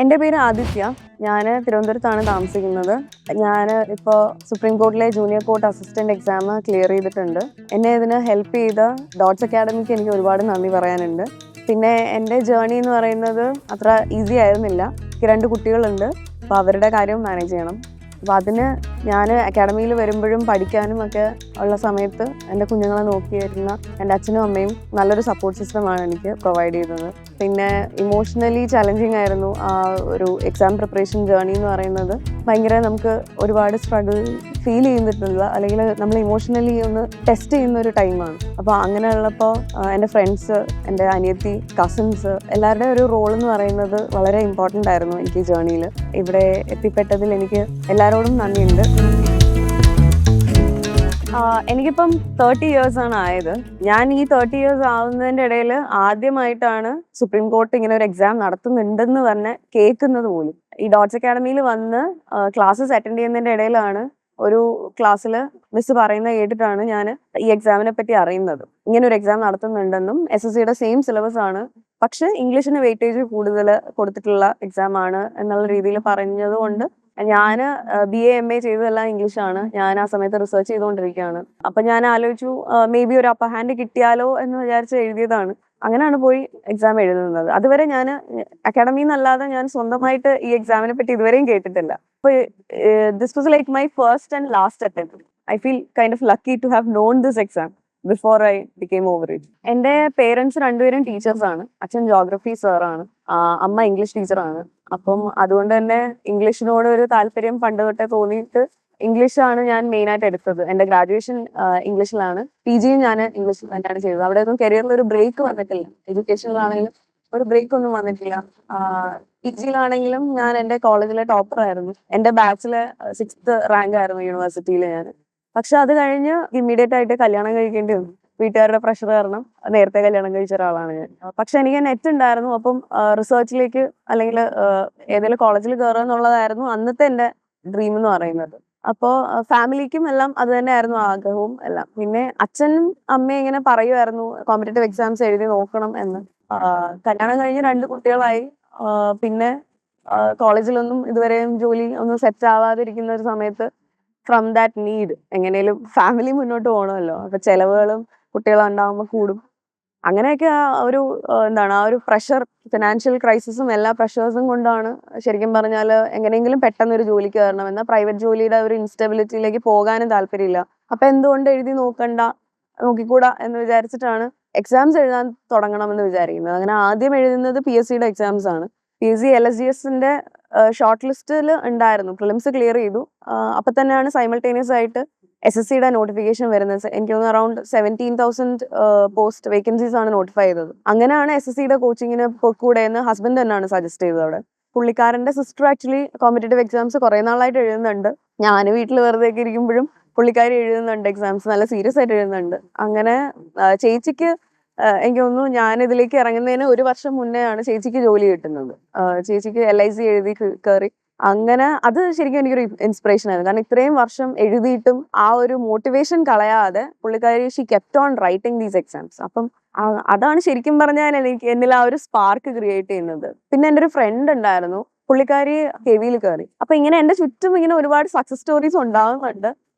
എൻ്റെ പേര് ആദിത്യ. ഞാൻ തിരുവനന്തപുരത്താണ് താമസിക്കുന്നത്. ഞാൻ ഇപ്പോൾ സുപ്രീം കോർട്ടിലെ junior court assistant exam clear ചെയ്തിട്ടുണ്ട്. എന്നെ ഇതിന് ഹെൽപ്പ് ചെയ്ത ഡോട്ട്സ് അക്കാഡമിക്ക് എനിക്ക് ഒരുപാട് നന്ദി പറയാനുണ്ട്. പിന്നെ എൻ്റെ ജേർണി എന്ന് പറയുന്നത് അത്ര ഈസി ആയിരുന്നില്ല. എനിക്ക് 2 കുട്ടികളുണ്ട്. അപ്പോൾ അവരുടെ കാര്യം മാനേജ് ചെയ്യണം. അപ്പോൾ അതിന് ഞാൻ അക്കാഡമിയിൽ വരുമ്പോഴും പഠിക്കാനും ഒക്കെ ഉള്ള സമയത്ത് എൻ്റെ കുഞ്ഞുങ്ങളെ നോക്കിയിരുന്ന എൻ്റെ അച്ഛനും അമ്മയും നല്ലൊരു സപ്പോർട്ട് സിസ്റ്റമാണ് എനിക്ക് പ്രൊവൈഡ് ചെയ്തത്. പിന്നെ ഇമോഷണലി ചലഞ്ചിങ് ആയിരുന്നു ആ ഒരു എക്സാം പ്രിപ്പറേഷൻ ജേർണി എന്ന് പറയുന്നത്. ഭയങ്കര നമുക്ക് ഒരുപാട് സ്ട്രഗിൾ ഫീൽ ചെയ്തിട്ടുള്ള അല്ലെങ്കിൽ നമ്മൾ ഇമോഷണലി ഒന്ന് ടെസ്റ്റ് ചെയ്യുന്ന ഒരു ടൈമാണ്. അപ്പോൾ അങ്ങനെയുള്ളപ്പോൾ എൻ്റെ ഫ്രണ്ട്സ്, എൻ്റെ അനിയത്തി, കസിൻസ് എല്ലാവരുടെയും ഒരു റോൾ എന്ന് പറയുന്നത് വളരെ ഇമ്പോർട്ടൻ്റ് ആയിരുന്നു എനിക്ക് ജേർണിയിൽ. ഇവിടെ എത്തിപ്പെട്ടതിൽ എനിക്ക് എല്ലാവരോടും നന്ദിയുണ്ട്. എനിക്കിപ്പം 30 years ആണ് ആയത്. ഞാൻ ഈ 30 years ആവുന്നതിൻ്റെ ഇടയിൽ ആദ്യമായിട്ടാണ് സുപ്രീം കോർട്ട് ഇങ്ങനെ ഒരു എക്സാം നടത്തുന്നുണ്ടെന്ന് തന്നെ കേൾക്കുന്നത് പോലും. ഈ ഡോട്ട്സ് അക്കാഡമിയിൽ വന്ന് ക്ലാസ്സസ് അറ്റൻഡ് ചെയ്യുന്നതിൻ്റെ ഇടയിലാണ് ഒരു ക്ലാസ്സിൽ മിസ് പറയുന്നത് കേട്ടിട്ടാണ് ഞാൻ ഈ എക്സാമിനെ പറ്റി അറിയുന്നത്. ഇങ്ങനെ ഒരു എക്സാം നടത്തുന്നുണ്ടെന്നും SSCയുടെ സെയിം സിലബസ് ആണ്, പക്ഷെ ഇംഗ്ലീഷിന് വെയിറ്റേജ് കൂടുതൽ കൊടുത്തിട്ടുള്ള എക്സാം ആണ് എന്നുള്ള രീതിയിൽ പറഞ്ഞത് കൊണ്ട് ഞാൻ BA MA ചെയ്തതെല്ലാം ഇംഗ്ലീഷാണ്. ഞാൻ ആ സമയത്ത് റിസർച്ച് ചെയ്തുകൊണ്ടിരിക്കുകയാണ്. അപ്പം ഞാൻ ആലോചിച്ചു മേ ബി ഒരു അപ്പർ ഹാൻഡ് കിട്ടിയാലോ എന്ന് വിചാരിച്ച് എഴുതിയതാണ്. അങ്ങനെയാണ് പോയി എക്സാം എഴുതുന്നത്. അതുവരെ ഞാൻ അക്കാഡമിയിൽ നിന്നല്ലാതെ ഞാൻ സ്വന്തമായിട്ട് ഈ എക്സാമിനെ പറ്റി ഇതുവരെയും കേട്ടിട്ടില്ല. അപ്പോൾ this was like my first and last attempt. I feel kind of lucky to have known this exam before I became over it. എൻ്റെ പേരൻസ് രണ്ടുപേരും ടീച്ചേഴ്സാണ്. അച്ഛൻ ജോഗ്രഫി സാറാണ്, അമ്മ ഇംഗ്ലീഷ് ടീച്ചറാണ്. അപ്പം അതുകൊണ്ട് തന്നെ ഇംഗ്ലീഷിനോട് ഒരു താല്പര്യം പണ്ട് തൊട്ടേ തോന്നിയിട്ട് ഇംഗ്ലീഷാണ് ഞാൻ മെയിനായിട്ട് എടുത്തത്. എൻ്റെ ഗ്രാജുവേഷൻ ഇംഗ്ലീഷിലാണ്, PG ഞാൻ ഇംഗ്ലീഷിൽ തന്നെയാണ് ചെയ്തത്. അവിടെ ഒന്നും കരിയറിൽ ഒരു ബ്രേക്ക് വന്നിട്ടില്ല. എഡ്യൂക്കേഷനിലാണെങ്കിലും ഒരു ബ്രേക്ക് ഒന്നും വന്നിട്ടില്ല. PGയിലാണെങ്കിലും ഞാൻ എൻ്റെ കോളേജിലെ ടോപ്പർ ആയിരുന്നു. എൻ്റെ ബാച്ചിലെ 6th റാങ്ക് ആയിരുന്നു യൂണിവേഴ്സിറ്റിയിൽ ഞാൻ. പക്ഷെ അത് കഴിഞ്ഞ് ഇമ്മീഡിയറ്റ് ആയിട്ട് കല്യാണം കഴിക്കേണ്ടി വന്നു. വീട്ടുകാരുടെ പ്രഷർ കാരണം നേരത്തെ കല്യാണം കഴിച്ച ഒരാളാണ് ഞാൻ. പക്ഷെ എനിക്ക് നെറ്റ് ഉണ്ടായിരുന്നു. അപ്പം റിസർച്ചിലേക്ക് അല്ലെങ്കിൽ ഏതെങ്കിലും കോളേജിൽ കയറുക എന്നുള്ളതായിരുന്നു അന്നത്തെ എൻ്റെ ഡ്രീം എന്ന് പറയുന്നത്. അപ്പോൾ ഫാമിലിക്കും എല്ലാം അത് തന്നെയായിരുന്നു ആഗ്രഹവും എല്ലാം. പിന്നെ അച്ഛനും അമ്മയും ഇങ്ങനെ പറയുമായിരുന്നു കോമ്പറ്റേറ്റീവ് എക്സാംസ് എഴുതി നോക്കണം എന്ന്. കല്യാണം കഴിഞ്ഞ് 2 കുട്ടികളായി. പിന്നെ കോളേജിലൊന്നും ഇതുവരെയും ജോലി ഒന്നും സെറ്റ് ആവാതിരിക്കുന്ന ഒരു സമയത്ത് ഫ്രം ദാറ്റ് നീഡ് എങ്ങനെയും ഫാമിലി മുന്നോട്ട് പോകണമല്ലോ. അപ്പൊ ചെലവുകളും കുട്ടികളുണ്ടാകുമ്പോൾ കൂടും. അങ്ങനെയൊക്കെ ആ ഒരു പ്രഷർ, ഫിനാൻഷ്യൽ ക്രൈസിസും എല്ലാ പ്രഷേഴ്സും കൊണ്ടാണ് ശരിക്കും പറഞ്ഞാൽ എങ്ങനെയെങ്കിലും പെട്ടെന്ന് ഒരു ജോലിക്ക് കയറണം, എന്നാൽ പ്രൈവറ്റ് ജോലിയുടെ ഒരു ഇൻസ്റ്റബിലിറ്റിയിലേക്ക് പോകാനും താല്പര്യമില്ല. അപ്പൊ എന്തുകൊണ്ട് എഴുതി നോക്കിക്കൂടാ എന്ന് വിചാരിച്ചിട്ടാണ് എക്സാംസ് എഴുതാൻ തുടങ്ങണമെന്ന് വിചാരിക്കുന്നത്. അങ്ങനെ ആദ്യം എഴുതുന്നത് PSCയുടെ എക്സാംസ് ആണ്. PSC LSGSന്റെ ഷോർട്ട് ലിസ്റ്റിൽ ഉണ്ടായിരുന്നു. പ്രിലിംസ് ക്ലിയർ ചെയ്തു. അപ്പൊ തന്നെയാണ് സൈമൾട്ടേനിയസ് ആയിട്ട് SSCയുടെ നോട്ടിഫിക്കേഷൻ വരുന്നത്. എനിക്ക് തോന്നുന്നു അറൌണ്ട് 17,000 പോസ്റ്റ് വേക്കൻസീസ് ആണ് നോട്ടിഫൈ ചെയ്തത്. അങ്ങനെയാണ് SSCയുടെ കോച്ചിങ്ങിന് പൊക്കൂടെ എന്ന് ഹസ്ബൻഡ് തന്നെയാണ് സജസ്റ്റ് ചെയ്തത്. അവിടെ പുള്ളിക്കാരന്റെ സിസ്റ്റർ ആക്ച്വലി കോമ്പറ്റേറ്റീവ് എക്സാംസ് കുറെ നാളായിട്ട് എഴുതുന്നുണ്ട്. ഞാൻ വീട്ടിൽ വെറുതെ ഒക്കെ ഇരിക്കുമ്പോഴും പുള്ളിക്കാരി എഴുതുന്നുണ്ട് എക്സാംസ്, നല്ല സീരിയസ് ആയിട്ട് എഴുതുന്നുണ്ട്. അങ്ങനെ ചേച്ചിക്ക് എനിക്ക് തോന്നുന്നു ഞാൻ ഇതിലേക്ക് ഇറങ്ങുന്നതിന് 1 വർഷം മുന്നേ ആണ് ചേച്ചിക്ക് ജോലി കിട്ടുന്നത്. ചേച്ചിക്ക് LIC എഴുതി കയറി. അങ്ങനെ അത് ശരിക്കും എനിക്കൊരു ഇൻസ്പിറേഷൻ ആയിരുന്നു. കാരണം ഇത്രയും വർഷം എഴുതിയിട്ടും ആ ഒരു മോട്ടിവേഷൻ കളയാതെ പുള്ളിക്കാരി she kept on writing these exams. അപ്പം അതാണ് ശരിക്കും പറഞ്ഞാൽ എന്നിൽ ആ ഒരു സ്പാർക്ക് ക്രിയേറ്റ് ചെയ്യുന്നത്. പിന്നെ എൻ്റെ ഒരു ഫ്രണ്ട് ഉണ്ടായിരുന്നു, പുള്ളിക്കാരി KVയിൽ കയറി. അപ്പൊ ഇങ്ങനെ എൻ്റെ ചുറ്റും ഇങ്ങനെ ഒരുപാട് സക്സസ് സ്റ്റോറീസ് ഉണ്ടാവുന്നുണ്ട്.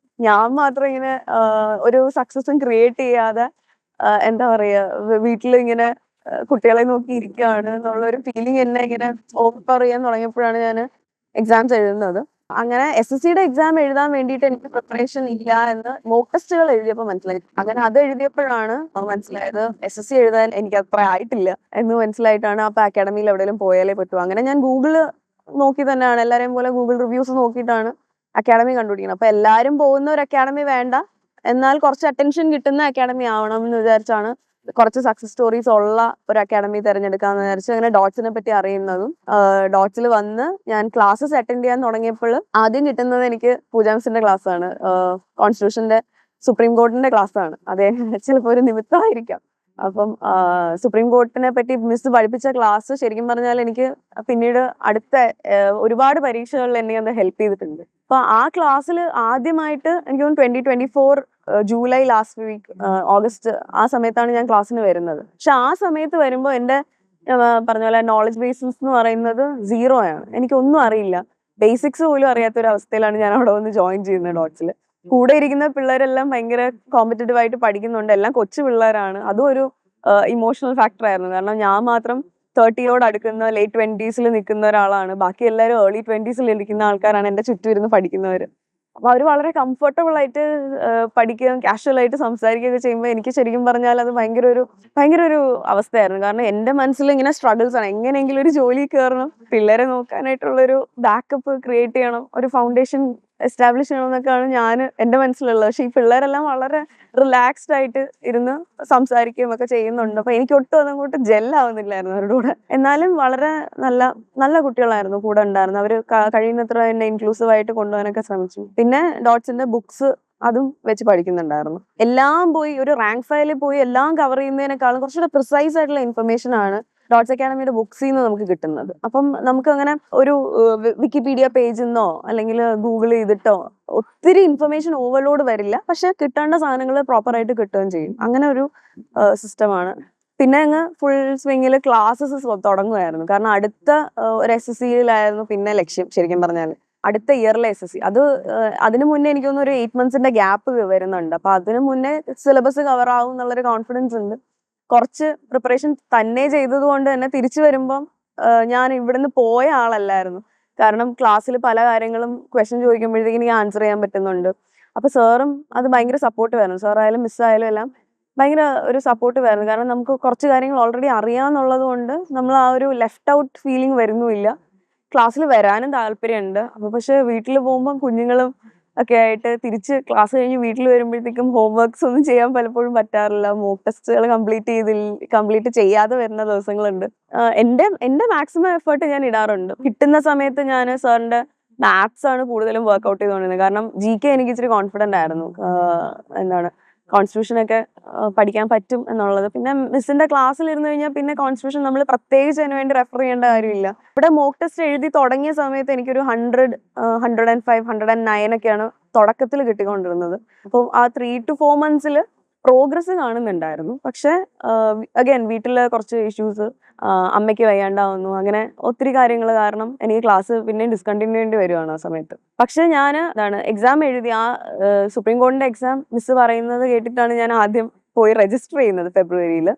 ഞാൻ മാത്രം ഇങ്ങനെ ഒരു സക്സസും ക്രിയേറ്റ് ചെയ്യാതെ എന്താ പറയാ വീട്ടിൽ ഇങ്ങനെ കുട്ടികളെ നോക്കി ഇരിക്കുകയാണ് എന്നുള്ള ഒരു ഫീലിംഗ് എന്നെ ഇങ്ങനെ ഓവർ ചെയ്യാൻ തുടങ്ങിയപ്പോഴാണ് ഞാൻ എക്സാംസ് എഴുതുന്നത്. അങ്ങനെ SSCയുടെ എക്സാം എഴുതാൻ വേണ്ടിയിട്ട് എനിക്ക് പ്രിപ്പറേഷൻ ഇല്ല എന്ന് മോക്ക് ടെസ്റ്റുകൾ എഴുതിയപ്പോൾ മനസ്സിലായി. അങ്ങനെ അത് എഴുതിയപ്പോഴാണ് മനസ്സിലായത് SSC എഴുതാൻ എനിക്ക് അത്ര ആയിട്ടില്ല എന്ന് മനസ്സിലായിട്ടാണ് അപ്പൊ അക്കാഡമിയിൽ എവിടെയെങ്കിലും പോയാലേ പറ്റൂ. അങ്ങനെ ഞാൻ ഗൂഗിള് നോക്കി തന്നെയാണ്, എല്ലാവരെയും പോലെ ഗൂഗിൾ റിവ്യൂസ് നോക്കിയിട്ടാണ് അക്കാഡമി കണ്ടുപിടിക്കുന്നത്. അപ്പൊ എല്ലാവരും പോകുന്ന ഒരു അക്കാഡമി വേണ്ട, എന്നാൽ കുറച്ച് അറ്റൻഷൻ കിട്ടുന്ന അക്കാഡമി ആവണം എന്ന് വിചാരിച്ചാണ് കുറച്ച് സക്സസ് സ്റ്റോറീസ് ഉള്ള ഒരു അക്കാഡമി തിരഞ്ഞെടുക്കാന്ന് വിചാരിച്ചു. അങ്ങനെ ഡോട്ട്സിനെ പറ്റി അറിയുന്നതും ഡോട്ട്സിൽ വന്ന് ഞാൻ ക്ലാസ്സസ് അറ്റൻഡ് ചെയ്യാൻ തുടങ്ങിയപ്പോൾ ആദ്യം കിട്ടുന്നത് എനിക്ക് പൂജാ മിസ്സിന്റെ ക്ലാസ് ആണ്. കോൺസ്റ്റിറ്റ്യൂഷന്റെ സുപ്രീം കോർട്ടിന്റെ ക്ലാസ് ആണ്. അതേ ചിലപ്പോൾ ഒരു നിമിത്തമായിരിക്കാം. അപ്പം സുപ്രീം കോർട്ടിനെ പറ്റി മിസ് പഠിപ്പിച്ച ക്ലാസ് ശരിക്കും പറഞ്ഞാൽ എനിക്ക് പിന്നീട് അടുത്ത ഒരുപാട് പരീക്ഷകളിൽ എന്നെ അത് ഹെൽപ്പ് ചെയ്തിട്ടുണ്ട്. അപ്പൊ ആ ക്ലാസ്സിൽ ആദ്യമായിട്ട് എനിക്ക് 2024 ജൂലൈ ലാസ്റ്റ് വീക്ക്, ഓഗസ്റ്റ് ആ സമയത്താണ് ഞാൻ ക്ലാസ്സിന് വരുന്നത്. പക്ഷെ ആ സമയത്ത് വരുമ്പോൾ എൻ്റെ പറഞ്ഞ പോലെ നോളജ് ബേസിസ് എന്ന് പറയുന്നത് 0 ആണ്. എനിക്കൊന്നും അറിയില്ല. ബേസിക്സ് പോലും അറിയാത്ത ഒരു അവസ്ഥയിലാണ് ഞാൻ അവിടെ വന്ന് ജോയിൻ ചെയ്യുന്നത് ഡോട്ട്സിൽ. കൂടെ ഇരിക്കുന്ന പിള്ളേരെല്ലാം ഭയങ്കര കോമ്പറ്റീറ്റീവ് ആയിട്ട് പഠിക്കുന്നുണ്ട്. എല്ലാം കൊച്ചു പിള്ളേരാണ്. അതും ഒരു ഇമോഷണൽ ഫാക്ടർ ആയിരുന്നു. കാരണം ഞാൻ മാത്രം 30യോട് അടുക്കുന്ന ലേറ്റ് 20s നിൽക്കുന്ന ഒരാളാണ്. ബാക്കി എല്ലാവരും ഏർലി 20s ഇരിക്കുന്ന ആൾക്കാരാണ് എൻ്റെ ചുറ്റും ഇരുന്ന് പഠിക്കുന്നവർ. അപ്പൊ അവര് വളരെ കംഫർട്ടബിൾ ആയിട്ട് പഠിക്കുകയും കാഷ്വൽ ആയിട്ട് സംസാരിക്കുകയൊക്കെ ചെയ്യുമ്പോൾ എനിക്ക് ശരിക്കും പറഞ്ഞാൽ അത് ഭയങ്കര ഒരു അവസ്ഥയായിരുന്നു. കാരണം എൻ്റെ മനസ്സിൽ ഇങ്ങനെ സ്ട്രഗിൾസ് ആണ്. എങ്ങനെയെങ്കിലും ഒരു ജോലി കയറണം, പിള്ളേരെ നോക്കാനായിട്ടുള്ള ഒരു ബാക്കപ്പ് ക്രിയേറ്റ് ചെയ്യണം, ഒരു ഫൗണ്ടേഷൻ എസ്റ്റാബ്ലിഷ് ചെയ്യണം എന്നൊക്കെയാണ് ഞാൻ എൻ്റെ മനസ്സിലുള്ളത്. പക്ഷെ ഈ പിള്ളേരെല്ലാം വളരെ റിലാക്സ്ഡ് ആയിട്ട് ഇരുന്ന് സംസാരിക്കുകയും ഒക്കെ ചെയ്യുന്നുണ്ട്. അപ്പൊ എനിക്ക് ഒട്ടും അതങ്ങോട്ട് ജെല്ലാവുന്നില്ലായിരുന്നു അവരുടെ കൂടെ. എന്നാലും വളരെ നല്ല നല്ല കുട്ടികളായിരുന്നു കൂടെ ഉണ്ടായിരുന്നു. അവര് കഴിയുന്നത്ര എന്നെ ഇൻക്ലൂസീവ് ആയിട്ട് കൊണ്ടുപോകാനൊക്കെ ശ്രമിച്ചു. പിന്നെ ഡോട്ട്സിന്റെ ബുക്സ് അതും വെച്ച് പഠിക്കുന്നുണ്ടായിരുന്നു. എല്ലാം പോയി ഒരു റാങ്ക് ഫയലിൽ പോയി എല്ലാം കവർ ചെയ്യുന്നതിനേക്കാളും കുറച്ചുകൂടെ പ്രിസൈസ് ആയിട്ടുള്ള ഇൻഫർമേഷൻ ആണ് ഡോട്ട്സ് അക്കാഡമിയുടെ ബുക്സിൽ നിന്ന് നമുക്ക് കിട്ടുന്നത്. അപ്പം നമുക്ക് അങ്ങനെ ഒരു വിക്കിപീഡിയ പേജിൽ നിന്നോ അല്ലെങ്കിൽ ഗൂഗിൾ ചെയ്തിട്ടോ ഒത്തിരി ഇൻഫർമേഷൻ ഓവർലോഡ് വരില്ല. പക്ഷെ കിട്ടേണ്ട സാധനങ്ങൾ പ്രോപ്പർ ആയിട്ട് കിട്ടുകയും ചെയ്യും. അങ്ങനെ ഒരു സിസ്റ്റമാണ്. പിന്നെ അങ്ങ് ഫുൾ സ്വിങ്ങിൽ ക്ലാസ്സസ് തുടങ്ങുമായിരുന്നു. കാരണം അടുത്ത ഒരു SSCയിലായിരുന്നു പിന്നെ ലക്ഷ്യം. ശരിക്കും പറഞ്ഞാൽ അടുത്ത ഇയറിലെ SSC അത് അതിനു മുന്നേ എനിക്ക് തോന്നുന്നു ഒരു 8 months ഗ്യാപ്പ് വരുന്നുണ്ട്. അപ്പൊ അതിനു മുന്നേ സിലബസ് കവർ ആവും എന്നുള്ളൊരു കോൺഫിഡൻസ് ഉണ്ട്. കുറച്ച് പ്രിപ്പറേഷൻ തന്നെ ചെയ്തത് കൊണ്ട് തന്നെ തിരിച്ചു വരുമ്പം ഞാൻ ഇവിടുന്ന് പോയ ആളല്ലായിരുന്നു. കാരണം ക്ലാസ്സിൽ പല കാര്യങ്ങളും ക്വസ്റ്റ്യൻ ചോദിക്കുമ്പോഴത്തേക്കും എനിക്ക് ആൻസർ ചെയ്യാൻ പറ്റുന്നുണ്ട്. അപ്പൊ സാറും അത് ഭയങ്കര സപ്പോർട്ടീവ് ആയിരുന്നു. സാറായാലും മിസ്സായാലും എല്ലാം ഭയങ്കര ഒരു സപ്പോർട്ടീവ് ആയിരുന്നു. കാരണം നമുക്ക് കുറച്ച് കാര്യങ്ങൾ ഓൾറെഡി അറിയാന്നുള്ളത് കൊണ്ട് നമ്മൾ ആ ഒരു ലെഫ്റ്റ് ഔട്ട് ഫീലിംഗ് വരുന്നുമില്ല. ക്ലാസ്സിൽ വരാനും താല്പര്യമുണ്ട്. അപ്പൊ പക്ഷെ വീട്ടിൽ പോകുമ്പോൾ കുഞ്ഞുങ്ങളും ഒക്കെ ആയിട്ട് തിരിച്ച് ക്ലാസ് കഴിഞ്ഞ് വീട്ടിൽ വരുമ്പോഴത്തേക്കും ഹോംവർക്ക്സ് ഒന്നും ചെയ്യാൻ പലപ്പോഴും പറ്റാറില്ല. മോക്ക് ടെസ്റ്റുകൾ കംപ്ലീറ്റ് ചെയ്യാതെ വരുന്ന ദിവസങ്ങളുണ്ട്. എന്റെ മാക്സിമം എഫേർട്ട് ഞാൻ ഇടാറുണ്ട്. കിട്ടുന്ന സമയത്ത് ഞാൻ സാറിന്റെ മാത്സ് ആണ് കൂടുതലും വർക്ക്ഔട്ട് ചെയ്തുകൊണ്ടിരുന്നത്. കാരണം GK എനിക്ക് ഇച്ചിരി കോൺഫിഡന്റ് ആയിരുന്നു. എന്താണ് കോൺസ്റ്റിറ്റ്യൂഷൻ ഒക്കെ പഠിക്കാൻ പറ്റും എന്നുള്ളത്. പിന്നെ മിസ്സിന്റെ ക്ലാസ്സിൽ ഇരുന്ന് കഴിഞ്ഞാൽ പിന്നെ കോൺസ്റ്റിറ്റ്യൂഷൻ നമ്മൾ പ്രത്യേകിച്ച് അതിന് വേണ്ടി റെഫർ ചെയ്യേണ്ട കാര്യമില്ല. ഇവിടെ മോക്ക് ടെസ്റ്റ് എഴുതി തുടങ്ങിയ സമയത്ത് എനിക്കൊരു 100, 105, 109 ഒക്കെയാണ് തുടക്കത്തിൽ കിട്ടിക്കൊണ്ടിരുന്നത്. അപ്പം ആ 3 to 4 months പ്രോഗ്രസ് കാണുന്നുണ്ടായിരുന്നു. പക്ഷെ അഗൈൻ വീട്ടിലെ കുറച്ച് ഇഷ്യൂസ്, അമ്മയ്ക്ക് വയ്യാണ്ടാവുന്നു, അങ്ങനെ ഒത്തിരി കാര്യങ്ങൾ കാരണം എനിക്ക് ക്ലാസ് പിന്നെ ഡിസ്കണ്ടിന്യൂ ചെയ്യേണ്ടി വരുവാണ് ആ സമയത്ത്. പക്ഷെ ഞാൻ എക്സാം എഴുതി ആ സുപ്രീം കോടതിന്റെ എക്സാം മിസ് പറയുന്നത് കേട്ടിട്ടാണ് ഞാൻ ആദ്യം പോയി രജിസ്റ്റർ ചെയ്യുന്നത് ഫെബ്രുവരിയിൽ.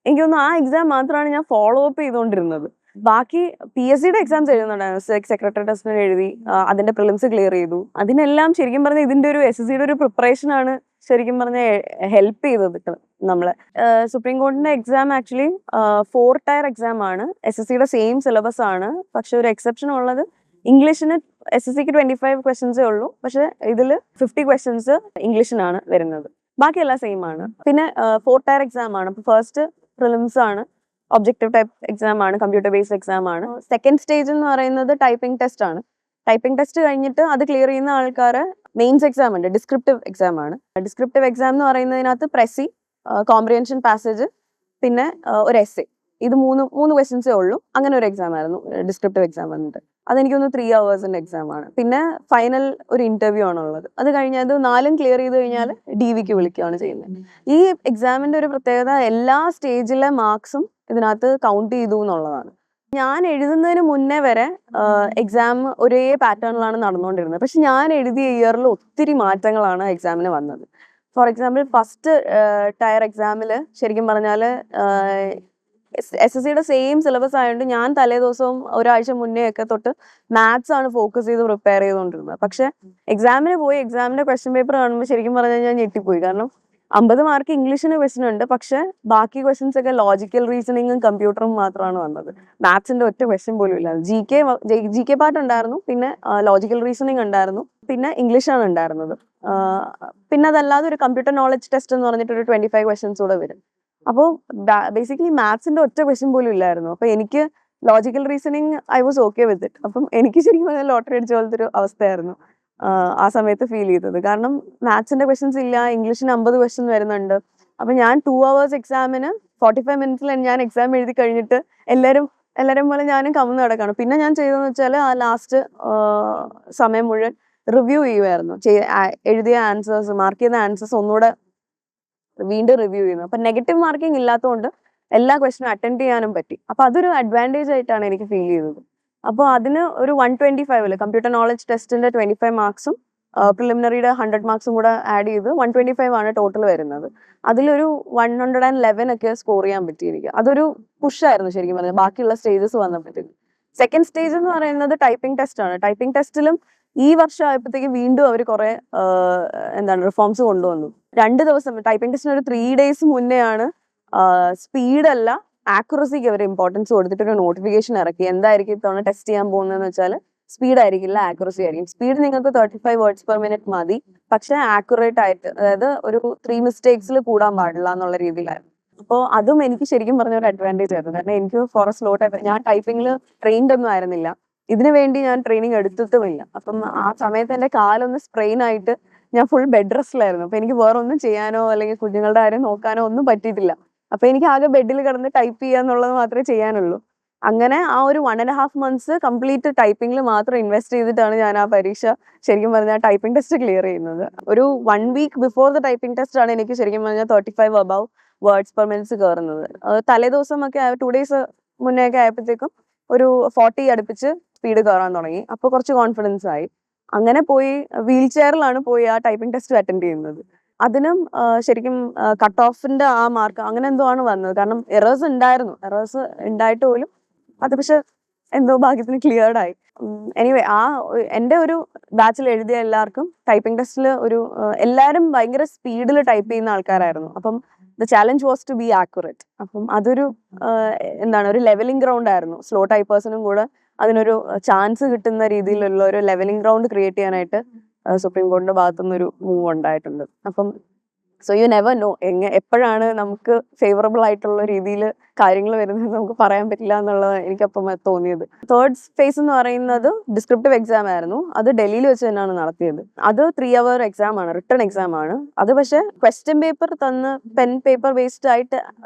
എനിക്ക് തോന്നുന്നു ആ എക്സാം മാത്രമാണ് ഞാൻ ഫോളോ അപ്പ് ചെയ്തുകൊണ്ടിരുന്നത്. ബാക്കി PSCയുടെ എക്സാംസ് എഴുതുന്നുണ്ടായിരുന്നു. സെക്രട്ടറി ടെസ്റ്റിന് എഴുതി, അതിന്റെ പ്രിലിംസ് ക്ലിയർ ചെയ്തു. അതിനെല്ലാം ശരിക്കും പറഞ്ഞാൽ ഇതിന്റെ ഒരു SSCയുടെ ഒരു പ്രിപ്പറേഷൻ ആണ് ശരിക്കും പറഞ്ഞാൽ ഹെൽപ്പ് ചെയ്തത് നമ്മളെ. സുപ്രീം കോടതിന്റെ എക്സാം ആക്ച്വലി 4 tier എക്സാം ആണ്. SSCയുടെ സെയിം സിലബസ് ആണ്. പക്ഷെ ഒരു എക്സെപ്ഷൻ ഉള്ളത് ഇംഗ്ലീഷിന് SSCക്ക് 25 questions ഉള്ളൂ. പക്ഷെ ഇതിൽ 50 questions ഇംഗ്ലീഷിനാണ് വരുന്നത്. ബാക്കിയെല്ലാം സെയിം ആണ്. പിന്നെ 4 tier എക്സാം ആണ്. ഫസ്റ്റ് പ്രിലിംസ് ആണ്, ഒബ്ജക്റ്റീവ് ടൈപ്പ് എക്സാം ആണ്, കമ്പ്യൂട്ടർ ബേസ്ഡ് എക്സാം ആണ്. സെക്കൻഡ് സ്റ്റേജ് എന്ന് പറയുന്നത് ടൈപ്പിംഗ് ടെസ്റ്റ് ആണ്. ടൈപ്പിംഗ് ടെസ്റ്റ് കഴിഞ്ഞിട്ട് അത് ക്ലിയർ ചെയ്യുന്ന ആൾക്കാരെ മെയിൻസ് എക്സാം ഉണ്ട്, ഡിസ്ക്രിപ്റ്റീവ് എക്സാം ആണ്. ഡിസ്ക്രിപ്റ്റീവ് എക്സാം എന്ന് പറയുന്നതിനകത്ത് പ്രസി, കോംപ്രിഹെൻഷൻ പാസേജ്, പിന്നെ ഒരു essay, ഇത് മൂന്ന് ക്വസ്റ്റ്യൻസേ ഉള്ളൂ. അങ്ങനെ ഒരു എക്സാം ആയിരുന്നു ഡിസ്ക്രിപ്റ്റീവ് എക്സാം വന്നിട്ട്. അതെനിക്കൊന്ന് 3 hours എക്സാം ആണ്. പിന്നെ ഫൈനൽ ഒരു ഇന്റർവ്യൂ ആണുള്ളത്. അത് കഴിഞ്ഞത് 4 ക്ലിയർ ചെയ്ത് കഴിഞ്ഞാൽ DVക്ക് വിളിക്കുകയാണ് ചെയ്യുന്നത്. ഈ എക്സാമിന്റെ ഒരു പ്രത്യേകത എല്ലാ സ്റ്റേജിലെ മാർക്സും ഇതിനകത്ത് കൗണ്ട് ചെയ്തു എന്നുള്ളതാണ്. ഞാൻ എഴുതുന്നതിന് മുന്നേ വരെ എക്സാം ഒരേ പാറ്റേണിലാണ് നടന്നുകൊണ്ടിരുന്നത്. പക്ഷെ ഞാൻ എഴുതിയ ഇയറിൽ ഒത്തിരി മാറ്റങ്ങളാണ് എക്സാമിന് വന്നത്. ഫോർ എക്സാമ്പിൾ ഫസ്റ്റ് ടയർ എക്സാമിൽ ശരിക്കും പറഞ്ഞാൽ SSCയുടെ സെയിം സിലബസ് ആയതുകൊണ്ട് ഞാൻ തലേ ദിവസവും ഒരാഴ്ച മുന്നേ ഒക്കെ തൊട്ട് മാത്സ് ആണ് ഫോക്കസ് ചെയ്ത് പ്രിപ്പയർ ചെയ്തുകൊണ്ടിരുന്നത്. പക്ഷെ എക്സാമിന് പോയി എക്സാമിന്റെ ക്വസ്റ്റ്യൻ പേപ്പർ കാണുമ്പോൾ ശരിക്കും പറഞ്ഞാൽ ഞാൻ ഞെട്ടിപ്പോയി. കാരണം 50 മാർക്ക് ഇംഗ്ലീഷിന് ക്വസ്റ്റ്യൻ ഉണ്ട്. പക്ഷെ ബാക്കി ക്വസ്റ്റ്യൻസ് ഒക്കെ ലോജിക്കൽ റീസണിങ്ങും കമ്പ്യൂട്ടറും മാത്രമാണ് വന്നത്. മാത്സിന്റെ ഒറ്റ ക്വസ്റ്റ്യൻ പോലും ഇല്ല. GK പാർട്ട് ഉണ്ടായിരുന്നു, പിന്നെ ലോജിക്കൽ റീസണിങ് ഉണ്ടായിരുന്നു, പിന്നെ ഇംഗ്ലീഷാണ് ഉണ്ടായിരുന്നത്. പിന്നെ അതല്ലാതെ ഒരു കമ്പ്യൂട്ടർ നോളജ് ടെസ്റ്റ് എന്ന് പറഞ്ഞിട്ട് ഒരു 25 questions കൂടെ വരും. അപ്പോൾ ബേസിക്കലി മാത്സിന്റെ ഒറ്റ ക്വസ്റ്റ്യൻ പോലും ഇല്ലായിരുന്നു. അപ്പൊ എനിക്ക് logical reasoning I was okay with it. അപ്പം എനിക്ക് ശരിക്കും പറഞ്ഞാൽ ലോട്ടറി അടിച്ച പോലത്തെ ഒരു അവസ്ഥയായിരുന്നു ആ സമയത്ത് ഫീൽ ചെയ്തത്. കാരണം മാത്സിന്റെ ക്വസ്റ്റ്യൻസ് ഇല്ല, ഇംഗ്ലീഷിന് 50 questions വരുന്നുണ്ട്. അപ്പൊ ഞാൻ 2 hours എക്സാമിന് 45 minutes ഞാൻ എക്സാം എഴുതി കഴിഞ്ഞിട്ട് എല്ലാവരും പോലെ ഞാനും കമന്ന് കിടക്കാണ്. പിന്നെ ഞാൻ ചെയ്തതെന്ന് വെച്ചാൽ ആ ലാസ്റ്റ് സമയം മുഴുവൻ റിവ്യൂ ചെയ്യുമായിരുന്നു. എഴുതിയ ആൻസേഴ്സ്, മാർക്ക് ചെയ്ത ആൻസേഴ്സ് ഒന്നുകൂടെ വീണ്ടും റിവ്യൂ ചെയ്യുന്നു. അപ്പൊ നെഗറ്റീവ് മാർക്കിംഗ് ഇല്ലാത്തതുകൊണ്ട് എല്ലാ ക്വസ്റ്റിനും അറ്റൻഡ് ചെയ്യാനും പറ്റി. അപ്പൊ അതൊരു അഡ്വാൻറ്റേജ് ആയിട്ടാണ് എനിക്ക് ഫീൽ ചെയ്തത്. അപ്പോൾ അതിന് ഒരു 125 കമ്പ്യൂട്ടർ നോളജ് ടെസ്റ്റിന്റെ 25 മാർക്സും പ്രിലിമിനറിയുടെ 100 മാർക്സും കൂടെ ആഡ് ചെയ്ത് 125 ആണ് ടോട്ടൽ വരുന്നത്. അതിലൊരു 111 ഒക്കെ സ്കോർ ചെയ്യാൻ പറ്റി എനിക്ക്. അതൊരു പുഷായിരുന്നു ശരിക്കും പറഞ്ഞാൽ ബാക്കിയുള്ള സ്റ്റേജസ് വന്നപ്പോഴത്തേക്ക്. സെക്കൻഡ് സ്റ്റേജ് എന്ന് പറയുന്നത് ടൈപ്പിംഗ് ടെസ്റ്റ് ആണ്. ടൈപ്പിംഗ് ടെസ്റ്റിലും ഈ വർഷം ആയപ്പോഴത്തേക്ക് വീണ്ടും അവർ കുറെ റിഫോംസ് കൊണ്ടുവന്നു. 2 ദിവസം ടൈപ്പിംഗ് ടെസ്റ്റിന് ഒരു 3 days മുന്നെയാണ് സ്പീഡ് അല്ല ആക്യുറസിക്ക് അവർ ഇമ്പോർട്ടൻസ് കൊടുത്തിട്ട് ഒരു നോട്ടിഫിക്കേഷൻ ഇറക്കി. എന്തായിരിക്കും ഇത്തവണ ടെസ്റ്റ് ചെയ്യാൻ പോകുന്നതെന്ന് വെച്ചാൽ സ്പീഡ് ആയിരിക്കില്ല, ആക്യുറസി ആയിരിക്കും. സ്പീഡ് നിങ്ങൾക്ക് 35 വേർഡ്സ് പെർ മിനിറ്റ് മതി, പക്ഷെ ആക്യുറേറ്റ് ആയിട്ട്, അതായത് ഒരു 3 മിസ്റ്റേക്സിൽ കൂടാൻ പാടില്ല എന്നുള്ള രീതിയിലായിരുന്നു. അപ്പോൾ അതും എനിക്ക് ശരിക്കും പറഞ്ഞ ഒരു അഡ്വാൻറ്റേജ് ആയിരുന്നു. കാരണം എനിക്ക് ഫോർ എ സ്ലോ ടൈപ്പ്, ഞാൻ ടൈപ്പിംഗിൽ ട്രെയിൻഡ് ഒന്നും ആയിരുന്നില്ല. ഇതിനു വേണ്ടി ഞാൻ ട്രെയിനിങ് എടുത്തിട്ടുമില്ല. അപ്പം ആ സമയത്ത് എന്റെ കാലൊന്ന് സ്ട്രെയിൻ ആയിട്ട് ഞാൻ ഫുൾ ബെഡ് റെസ്റ്റിലായിരുന്നു. അപ്പൊ എനിക്ക് വേറെ ഒന്നും ചെയ്യാനോ അല്ലെങ്കിൽ കുഞ്ഞുങ്ങളുടെ കാര്യം നോക്കാനോ ഒന്നും പറ്റിയിട്ടില്ല. അപ്പൊ എനിക്ക് ആകെ ബെഡിൽ കിടന്ന് ടൈപ്പ് ചെയ്യാന്നുള്ളത് മാത്രമേ ചെയ്യാനുള്ളൂ. അങ്ങനെ ആ ഒരു 1.5 months കംപ്ലീറ്റ് ടൈപ്പിംഗിൽ മാത്രം ഇൻവെസ്റ്റ് ചെയ്തിട്ടാണ് ഞാൻ ആ പരീക്ഷ ശരിക്കും പറഞ്ഞാൽ ടൈപ്പിംഗ് ടെസ്റ്റ് ക്ലിയർ ചെയ്യുന്നത്. ഒരു 1 week before the typing test ആണ് എനിക്ക് ശരിക്കും പറഞ്ഞാൽ 35 above വേർഡ്സ് പെർ മിനിറ്റ്സ് കയറുന്നത്. തലേദിവസം ഒക്കെ 2 days മുന്നേ ഒക്കെ ആയപ്പോഴത്തേക്കും ഒരു 40 അടുപ്പിച്ച് സ്പീഡ് കയറാൻ തുടങ്ങി. അപ്പോൾ കുറച്ച് കോൺഫിഡൻസ് ആയി. അങ്ങനെ പോയി വീൽ ചെയറിലാണ് പോയി ആ ടൈപ്പിംഗ് ടെസ്റ്റ് അറ്റൻഡ് ചെയ്യുന്നത്. അതിനും ശരിക്കും കട്ട് ഓഫിന്റെ ആ മാർക്ക് അങ്ങനെ എന്തോ ആണ് വന്നത്. കാരണം എറേഴ്സ് ഉണ്ടായിട്ട് പോലും അത് പക്ഷെ എന്തോ ഭാഗ്യത്തിന് ക്ലിയർഡ് ആയി. എനിവേ എൻ്റെ ഒരു ബാച്ചിൽ എഴുതിയ എല്ലാവർക്കും ടൈപ്പിംഗ് ടെസ്റ്റിൽ എല്ലാവരും ഭയങ്കര സ്പീഡിൽ ടൈപ്പ് ചെയ്യുന്ന ആൾക്കാരായിരുന്നു. അപ്പം the challenge was to be accurate. അപ്പം അതൊരു ഒരു ലെവലിംഗ് ഗ്രൗണ്ട് ആയിരുന്നു. സ്ലോ ടൈപ്പേഴ്സിനും കൂടെ അതിനൊരു ചാൻസ് കിട്ടുന്ന രീതിയിലുള്ള ഒരു ലെവലിംഗ് ഗ്രൗണ്ട് ക്രിയേറ്റ് ചെയ്യാനായിട്ട് സുപ്രീം കോടതിയുടെ ഭാഗത്തുനിന്ന് ഒരു മൂവ് ഉണ്ടായിട്ടുണ്ട്. അപ്പം സോ യു നെവർ നോ എപ്പോഴാണ് നമുക്ക് ഫേവറബിൾ ആയിട്ടുള്ള രീതിയിൽ കാര്യങ്ങൾ വരുന്നത് നമുക്ക് പറയാൻ പറ്റില്ല എന്നുള്ളത് എനിക്കപ്പം തോന്നിയത്. തേർഡ് ഫേസ് എന്ന് പറയുന്നത് ഡിസ്ക്രിപ്റ്റീവ് എക്സാം ആയിരുന്നു. അത് ഡൽഹിയിൽ വെച്ച് തന്നെയാണ് നടത്തിയത്. അത് 3 hour എക്സാം ആണ്, റിട്ടൺ എക്സാം ആണ്. അത് പക്ഷെ ക്വസ്റ്റ്യൻ പേപ്പർ തന്ന് പെൻ പേപ്പർ ബേസ്ഡ് ആയിട്ട്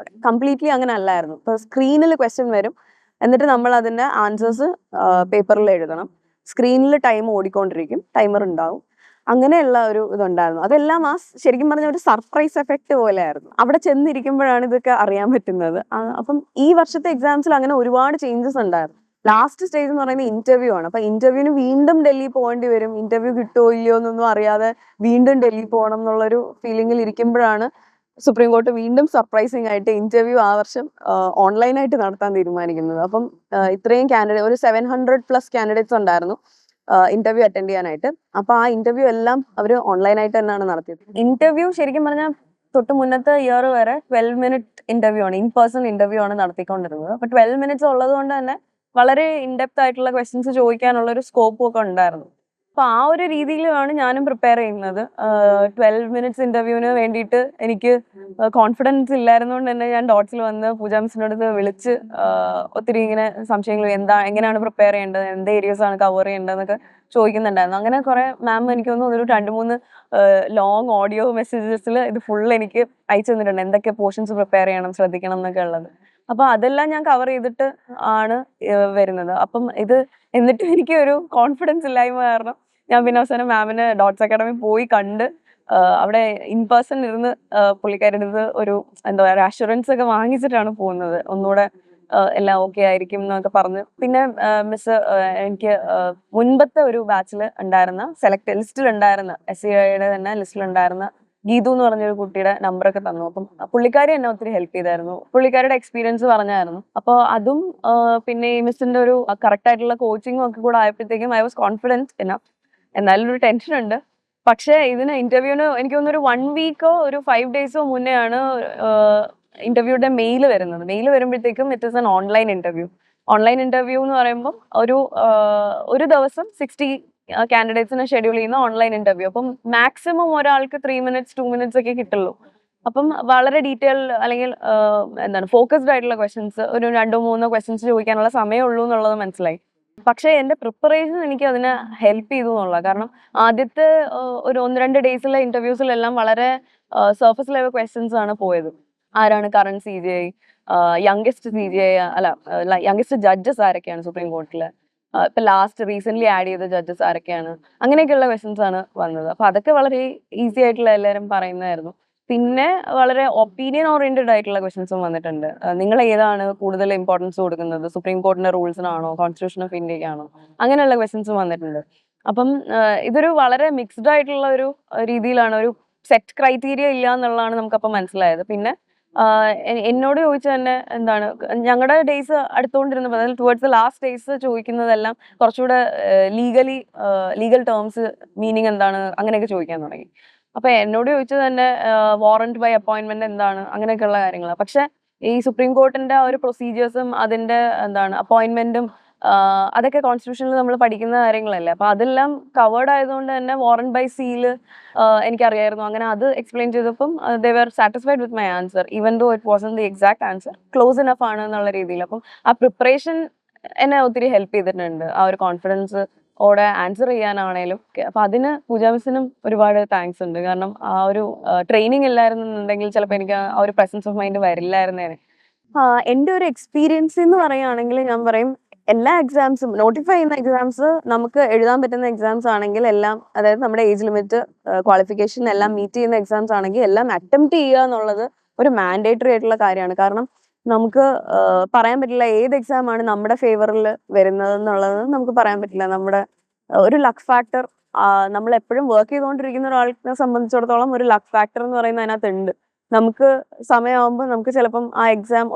കംപ്ലീറ്റ്ലി അങ്ങനെ അല്ലായിരുന്നു. ഇപ്പൊ സ്ക്രീനിൽ ക്വസ്റ്റ്യൻ വരും, എന്നിട്ട് നമ്മൾ അതിന്റെ ആൻസേഴ്സ് പേപ്പറിൽ എഴുതണം. സ്ക്രീനിൽ ടൈം ഓടിക്കൊണ്ടിരിക്കും, ടൈമർ ഉണ്ടാവും. അങ്ങനെയുള്ള ഒരു ഇതുണ്ടായിരുന്നു. അതെല്ലാം ശരിക്കും പറഞ്ഞ ഒരു സർപ്രൈസ് എഫക്റ്റ് പോലെയായിരുന്നു. അവിടെ ചെന്നിരിക്കുമ്പോഴാണ് ഇതൊക്കെ അറിയാൻ പറ്റുന്നത്. അപ്പം ഈ വർഷത്തെ എക്സാംസിൽ അങ്ങനെ ഒരുപാട് ചേഞ്ചസ് ഉണ്ടായിരുന്നു. ലാസ്റ്റ് സ്റ്റേജ് എന്ന് പറയുന്നത് ഇന്റർവ്യൂ ആണ്. അപ്പൊ ഇന്റർവ്യൂവിന് വീണ്ടും ഡൽഹി പോകേണ്ടി വരും. ഇന്റർവ്യൂ കിട്ടുമോ ഇല്ലയോ എന്നൊന്നും അറിയാതെ വീണ്ടും ഡൽഹി പോകണം എന്നുള്ളൊരു ഫീലിംഗിൽ ഇരിക്കുമ്പോഴാണ് സുപ്രീം കോടതി വീണ്ടും സർപ്രൈസിങ് ആയിട്ട് ഇന്റർവ്യൂ ആ വർഷം ഓൺലൈനായിട്ട് നടത്താൻ തീരുമാനിക്കുന്നത്. അപ്പം ഇത്രയും കാൻഡിഡേറ്റ്, ഒരു 700+ കാൻഡിഡേറ്റ്സ് ഉണ്ടായിരുന്നു ഇന്റർവ്യൂ അറ്റൻഡ് ചെയ്യാനായിട്ട്. അപ്പൊ ആ ഇന്റർവ്യൂ എല്ലാം അവർ ഓൺലൈനായിട്ട് തന്നെയാണ് നടത്തിയത്. ഇന്റർവ്യൂ ശരിക്കും പറഞ്ഞാൽ തൊട്ട് മുന്നത്തെ ഇയർ വരെ 12 minute ഇന്റർവ്യൂ ആണ്, ഇൻ പേഴ്സൺ ഇന്റർവ്യൂ ആണ് നടത്തിക്കൊണ്ടിരുന്നത്. അപ്പൊ 12 minutes ഉള്ളത് കൊണ്ട് തന്നെ വളരെ ഇൻഡെപ്ത് ആയിട്ടുള്ള ക്വസ്റ്റ്യൻസ് ചോദിക്കാനുള്ള ഒരു സ്കോപ്പും ഒക്കെ ഉണ്ടായിരുന്നു. അപ്പൊ ആ ഒരു രീതിയിലാണ് ഞാനും പ്രിപ്പയർ ചെയ്യുന്നത്. 12 minutes ഇന്റർവ്യൂവിന് വേണ്ടിയിട്ട് എനിക്ക് കോൺഫിഡൻസ് ഇല്ലായിരുന്നുകൊണ്ട് തന്നെ ഞാൻ ഡോട്ട്സിൽ വന്ന് പൂജ മിസ്സിന്റെ അടുത്ത് വിളിച്ച് ഒത്തിരി ഇങ്ങനെ സംശയങ്ങൾ, എങ്ങനെയാണ് പ്രിപ്പയർ ചെയ്യേണ്ടത്, എന്ത് ഏരിയസ് ആണ് കവർ ചെയ്യേണ്ടതെന്നൊക്കെ ചോദിക്കുന്നുണ്ടായിരുന്നു. അങ്ങനെ കുറെ മാം എനിക്ക് തോന്നുന്നു ഒരു 2-3 ലോങ് ഓഡിയോ മെസ്സേജസിൽ ഇത് ഫുൾ എനിക്ക് അയച്ചു തന്നിട്ടുണ്ട്, എന്തൊക്കെ പോർഷൻസ് പ്രിപ്പയർ ചെയ്യണം, ശ്രദ്ധിക്കണം എന്നൊക്കെ ഉള്ളത്. അപ്പൊ അതെല്ലാം ഞാൻ കവർ ചെയ്തിട്ട് ആണ് വരുന്നത്. അപ്പം എന്നിട്ടും എനിക്ക് ഒരു കോൺഫിഡൻസ് ഇല്ലായ്മ കാരണം ഞാൻ പിന്നെ അവസാനം മാമിനെ ഡോട്ട്സ് അക്കാഡമി പോയി കണ്ട് അവിടെ ഇൻ പേഴ്സൺ ഇരുന്ന് പുള്ളിക്കാരുടെ ഒരു അഷുറൻസ് ഒക്കെ വാങ്ങിച്ചിട്ടാണ് പോകുന്നത്. ഒന്നുകൂടെ എല്ലാം ഓക്കെ ആയിരിക്കും എന്നൊക്കെ പറഞ്ഞ്. പിന്നെ മിസ് എനിക്ക് മുൻപത്തെ ഒരു ബാച്ചിൽ ഉണ്ടായിരുന്ന ലിസ്റ്റിൽ ഉണ്ടായിരുന്ന SCIയുടെ തന്നെ ലിസ്റ്റിലുണ്ടായിരുന്ന ഗീതു എന്ന് പറഞ്ഞൊരു കുട്ടിയുടെ നമ്പറൊക്കെ തന്നു. അപ്പം പുള്ളിക്കാരി എന്നെ ഒത്തിരി ഹെൽപ്പ് ചെയ്തായിരുന്നു. പുള്ളിക്കാരുടെ എക്സ്പീരിയൻസ് പറഞ്ഞായിരുന്നു. അപ്പോൾ അതും പിന്നെ ഈ മിസ്സിന്റെ ഒരു കറക്റ്റ് ആയിട്ടുള്ള കോച്ചിങ്ങും ഒക്കെ കൂടെ ആയപ്പോഴത്തേക്കും ഐ വാസ് കോൺഫിഡൻറ്റ് എന്നാലും ഒരു ടെൻഷൻ ഉണ്ട്. പക്ഷേ ഇന്റർവ്യൂവിന് എനിക്ക് തോന്നുന്നു ഒരു 1 week ഒരു 5 days മുന്നേ ആണ് ഇന്റർവ്യൂയുടെ മെയിൽ വരുന്നത്. മെയിൽ വരുമ്പോഴത്തേക്കും it is N online interview. Online interview എന്ന് പറയുമ്പോൾ ഒരു ദിവസം 60 കാൻഡിഡേറ്റ്സിനെ ഷെഡ്യൂൾ ചെയ്യുന്ന ഓൺലൈൻ ഇന്റർവ്യൂ. അപ്പം മാക്സിമം ഒരാൾക്ക് 3 minutes 2 minutes ഒക്കെ കിട്ടുള്ളൂ. അപ്പം വളരെ ഡീറ്റെയിൽ അല്ലെങ്കിൽ ഫോക്കസ്ഡ് ആയിട്ടുള്ള ക്വസ്റ്റ്യൻസ്, ഒരു 2-3 ക്വസ്റ്റ്യൻസ് ചോദിക്കാനുള്ള സമയമുള്ളൂ എന്നുള്ളത് മനസ്സിലായി. പക്ഷേ എന്റെ പ്രിപ്പറേഷൻ എനിക്ക് അതിനെ ഹെൽപ്പ് ചെയ്തു എന്നുള്ളത്. കാരണം ആദ്യത്തെ ഒരു 1-2 ഡേയ്സിലെ ഇന്റർവ്യൂസിലെല്ലാം വളരെ സർഫസ് ലെവൽ ക്വസ്റ്റ്യൻസ് ആണ് പോയത്. ആരാണ് current CJI, youngest CJI, youngest judges ആരൊക്കെയാണ് സുപ്രീം കോടതിയിലെ, ഇപ്പൊ ലാസ്റ്റ് റീസെന്റ് ആഡ് ചെയ്ത ജഡ്ജസ് ആരൊക്കെയാണ്, അങ്ങനെയൊക്കെയുള്ള ക്വസ്റ്റ്യൻസ് ആണ് വന്നത്. അപ്പൊ അതൊക്കെ വളരെ ഈസി ആയിട്ടുള്ള എല്ലാവരും പറയുന്നതായിരുന്നു. പിന്നെ വളരെ ഒപ്പീനിയൻ ഓറിയന്റഡ് ആയിട്ടുള്ള ക്വസ്റ്റ്യൻസും വന്നിട്ടുണ്ട്. നിങ്ങൾ ഏതാണ് കൂടുതൽ ഇമ്പോർട്ടൻസ് കൊടുക്കുന്നത്, സുപ്രീം കോർട്ടിന്റെ റൂൾസിനാണോ കോൺസ്റ്റിറ്റ്യൂഷൻ ഓഫ് ഇന്ത്യക്കാണോ, അങ്ങനെയുള്ള ക്വസ്റ്റ്യൻസും വന്നിട്ടുണ്ട്. അപ്പം ഇതൊരു വളരെ മിക്സ്ഡ് ആയിട്ടുള്ള ഒരു രീതിയിലാണ്, ഒരു സെറ്റ് ക്രൈറ്റീരിയ ഇല്ല എന്നുള്ളതാണ് നമുക്കപ്പോൾ മനസ്സിലായത്. പിന്നെ എന്നോട് ചോദിച്ച തന്നെ എന്താണ്, ഞങ്ങളുടെ ഡേയ്സ് അടുത്തുകൊണ്ടിരുന്നപ്പോൾ, അതായത് ടുവേർഡ്സ് ദ ലാസ്റ്റ് ഡേയ്സ് ചോദിക്കുന്നതെല്ലാം കുറച്ചുകൂടെ ലീഗൽ ടേംസ്, മീനിങ് എന്താണ്, അങ്ങനെയൊക്കെ ചോദിക്കാൻ തുടങ്ങി. അപ്പൊ എന്നോട് ചോദിച്ചത് തന്നെ വാറന്റ് ബൈ അപ്പോയിന്റ്മെന്റ് എന്താണ്, അങ്ങനെയൊക്കെയുള്ള കാര്യങ്ങളാണ്. പക്ഷെ ഈ സുപ്രീം കോർട്ടിന്റെ ആ ഒരു പ്രൊസീജിയേഴ്സും അതിന്റെ എന്താണ് അപ്പോയിന്റ്മെന്റും അതൊക്കെ കോൺസ്റ്റിറ്റ്യൂഷനിൽ നമ്മൾ പഠിക്കുന്ന കാര്യങ്ങളല്ലേ. അപ്പൊ അതെല്ലാം കവേർഡ് ആയതുകൊണ്ട് തന്നെ വാറന്റ് ബൈ സീല് എനിക്കറിയായിരുന്നു. അങ്ങനെ അത് എക്സ്പ്ലെയിൻ ചെയ്തപ്പം they were satisfied with my answer, even though it wasn't the exact answer, close enough ആണ് എന്നുള്ള രീതിയിൽ. അപ്പം ആ പ്രിപ്പറേഷൻ എന്നെ ഒത്തിരി ഹെൽപ്പ് ചെയ്തിട്ടുണ്ട്, ആ ഒരു കോൺഫിഡൻസ് ഓടെ ആൻസർ ചെയ്യാനാണേലും. അപ്പൊ അതിന് പൂജ മിസ്സിനും ഒരുപാട് താങ്ക്സ് ഉണ്ട്. കാരണം ആ ഒരു ട്രെയിനിങ് ഇല്ലായിരുന്നുണ്ടെങ്കിൽ ചിലപ്പോൾ എനിക്ക് ആ ഒരു പ്രസൻസ് ഓഫ് മൈൻഡ് വരില്ലായിരുന്നേനെ. എൻ്റെ ഒരു എക്സ്പീരിയൻസ് എന്ന് പറയുകയാണെങ്കിൽ ഞാൻ പറയും, എല്ലാ എക്സാംസും നോട്ടിഫൈ ചെയ്യുന്ന എക്സാംസ് നമുക്ക് എഴുതാൻ പറ്റുന്ന എക്സാംസ് ആണെങ്കിൽ എല്ലാം, അതായത് നമ്മുടെ ഏജ് ലിമിറ്റ്, ക്വാളിഫിക്കേഷൻ എല്ലാം മീറ്റ് ചെയ്യുന്ന എക്സാംസ് ആണെങ്കിൽ എല്ലാം അറ്റംപ്റ്റ് ചെയ്യുക എന്നുള്ളത് ഒരു മാൻഡേറ്ററി ആയിട്ടുള്ള കാര്യമാണ്. കാരണം നമുക്ക് പറയാൻ പറ്റില്ല ഏത് എക്സാം ആണ് നമ്മുടെ ഫേവറിൽ വരുന്നത് എന്നുള്ളത് നമുക്ക് പറയാൻ പറ്റില്ല. നമ്മുടെ ഒരു ലക്ക് ഫാക്ടർ, നമ്മൾ എപ്പോഴും വർക്ക് ചെയ്തുകൊണ്ടിരിക്കുന്ന ഒരാളിനെ സംബന്ധിച്ചിടത്തോളം ഒരു ലക്ക് ഫാക്ടർ എന്ന് പറയുന്നത് അതിനകത്തുണ്ട്. നമുക്ക് സമയമാകുമ്പോൾ നമുക്ക് ചിലപ്പം ആ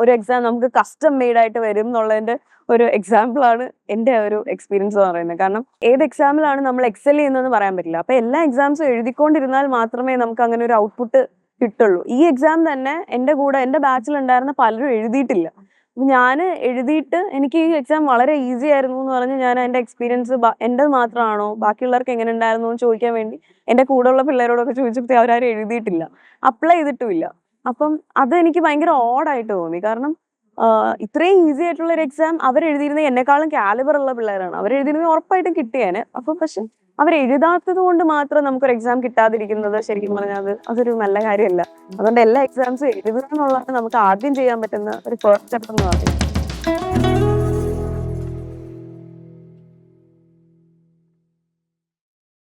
ഒരു എക്സാം നമുക്ക് കസ്റ്റം മെയ്ഡ് ആയിട്ട് വരും എന്നുള്ളതിന്റെ ഒരു എക്സാമ്പിൾ ആണ് എൻ്റെ ഒരു എക്സ്പീരിയൻസ് എന്ന് പറയുന്നത്. കാരണം ഏത് എക്സാമിലാണ് നമ്മൾ എക്സൽ ചെയ്യുന്നതെന്ന് പറയാൻ പറ്റില്ല. അപ്പൊ എല്ലാ എക്സാംസും എഴുതിക്കൊണ്ടിരുന്നാൽ മാത്രമേ നമുക്ക് അങ്ങനെ ഒരു ഔട്ട്പുട്ട് കിട്ടുള്ളൂ. ഈ എക്സാം തന്നെ എൻ്റെ ബാച്ചിൽ ഉണ്ടായിരുന്ന പലരും എഴുതിയിട്ടില്ല. ഞാൻ എഴുതിയിട്ട് എനിക്ക് ഈ എക്സാം വളരെ ഈസി ആയിരുന്നു എന്ന് പറഞ്ഞ് ഞാൻ എൻ്റെ എക്സ്പീരിയൻസ് എൻ്റെ മാത്രമാണോ ബാക്കിയുള്ളവർക്ക് എങ്ങനെ ഉണ്ടായിരുന്നു എന്ന് ചോദിക്കാൻ വേണ്ടി എൻ്റെ കൂടെയുള്ള പിള്ളേരോടൊക്കെ ചോദിച്ചപ്പോൾ അവരാരും എഴുതിയിട്ടില്ല, അപ്ലൈ ചെയ്തിട്ടുമില്ല. അപ്പം അത് എനിക്ക് ഭയങ്കര ഓഡായിട്ട് തോന്നി. കാരണം ഇത്രയും ഈസി ആയിട്ടുള്ള ഒരു എക്സാം അവരെഴുതിയിരുന്നത് എന്നെക്കാളും കാലിബർ ഉള്ള പിള്ളേരാണ്, അവരെഴുതിയിരുന്നത് ഉറപ്പായിട്ടും കിട്ടിയേനെ. അപ്പം പക്ഷെ അവരെഴുതാത്തത് കൊണ്ട് മാത്രം നമുക്കൊരു എക്സാം കിട്ടാതിരിക്കുന്നത് ശരിക്കും പറഞ്ഞാൽ അതൊരു നല്ല കാര്യമല്ല. അതുകൊണ്ട് എല്ലാ എക്സാംസും എഴുതുക എന്നുള്ളതാണ് നമുക്ക് ആദ്യം ചെയ്യാൻ പറ്റുന്ന ഒരു ഫസ്റ്റ് സ്റ്റെപ്പ് എന്ന് പറയുന്നത്.